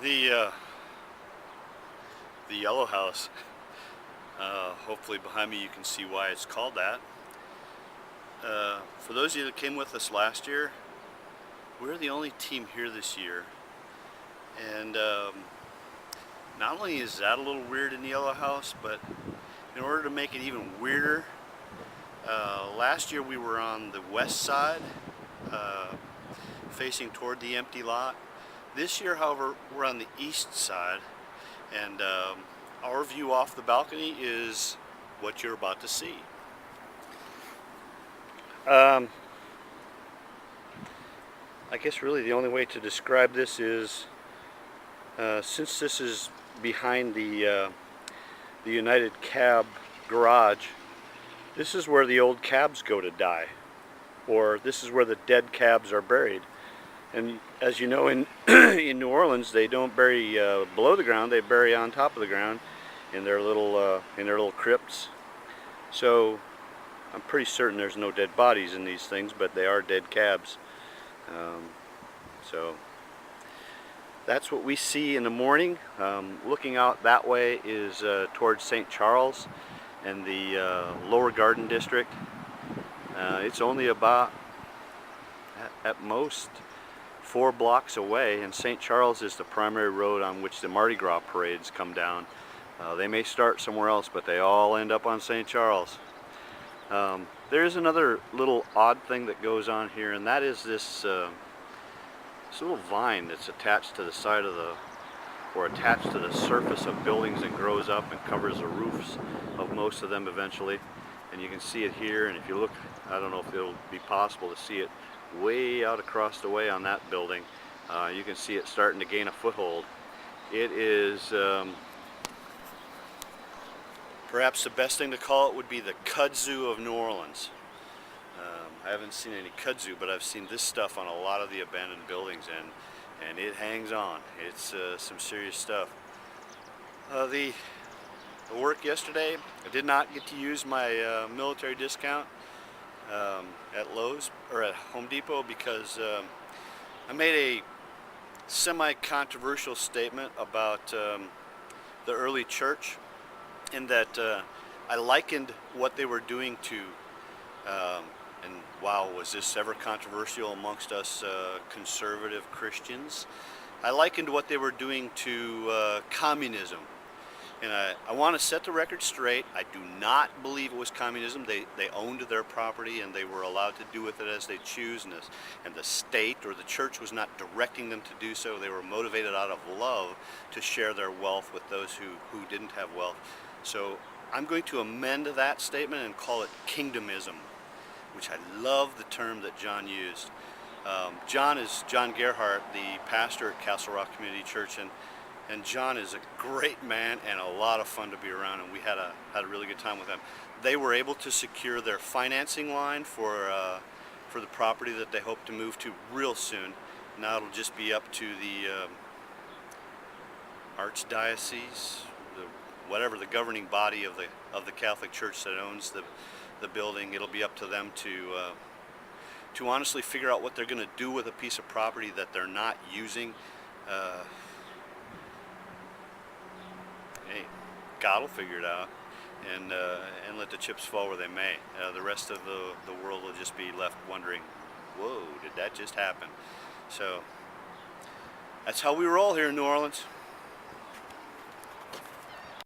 The uh, the yellow house. Hopefully behind me you can see why it's called that. For those of you that came with us last year, we're the only team here this year, and not only is that a little weird in the yellow house, but in order to make it even weirder, last year we were on the west side, facing toward the empty lot. This year, however, we're on the east side, and our view off the balcony is what you're about to see. I guess really the only way to describe this is, since this is behind the United Cab garage, this is where the old cabs go to die, or this is where the dead cabs are buried. And as you know, in in New Orleans, they don't bury below the ground; they bury on top of the ground in their little crypts. So I'm pretty certain there's no dead bodies in these things, but they are dead cabs. So that's what we see in the morning. Looking out that way is towards St. Charles and the Lower Garden District. It's only about, at most, 4 blocks away, and St. Charles is the primary road on which the Mardi Gras parades come down. They may start somewhere else, but they all end up on St. Charles. There is another little odd thing that goes on here, and that is this little vine that's attached to the side of or attached to the surface of buildings and grows up and covers the roofs of most of them eventually. And you can see it here, and if you look, I don't know if it'll be possible to see it way out across the way on that building. You can see it starting to gain a foothold. It is perhaps the best thing to call it would be the kudzu of New Orleans. I haven't seen any kudzu, but I've seen this stuff on a lot of the abandoned buildings, and it hangs on. It's some serious stuff. The work yesterday, I did not get to use my military discount at Lowe's or at Home Depot because I made a semi-controversial statement about the early church, in that I likened what they were doing to, and wow, was this ever controversial amongst us conservative Christians? I likened what they were doing to communism. And I want to set the record straight. I do not believe it was communism. They owned their property and they were allowed to do with it as they choose, and the state or the church was not directing them to do so. They were motivated out of love to share their wealth with those who didn't have wealth. So I'm going to amend that statement and call it kingdomism, which I love the term that John used. John is John Gerhardt, the pastor at Castle Rock Community Church, and John is a great man and a lot of fun to be around, and we had a really good time with him. They were able to secure their financing line for the property that they hope to move to real soon. Now it'll just be up to the Archdiocese, whatever the governing body of the Catholic Church that owns the building. It'll be up to them to honestly figure out what they're going to do with a piece of property that they're not using. Hey, God will figure it out, and let the chips fall where they may. The rest of the world will just be left wondering, whoa, did that just happen? So that's how we roll here in New Orleans.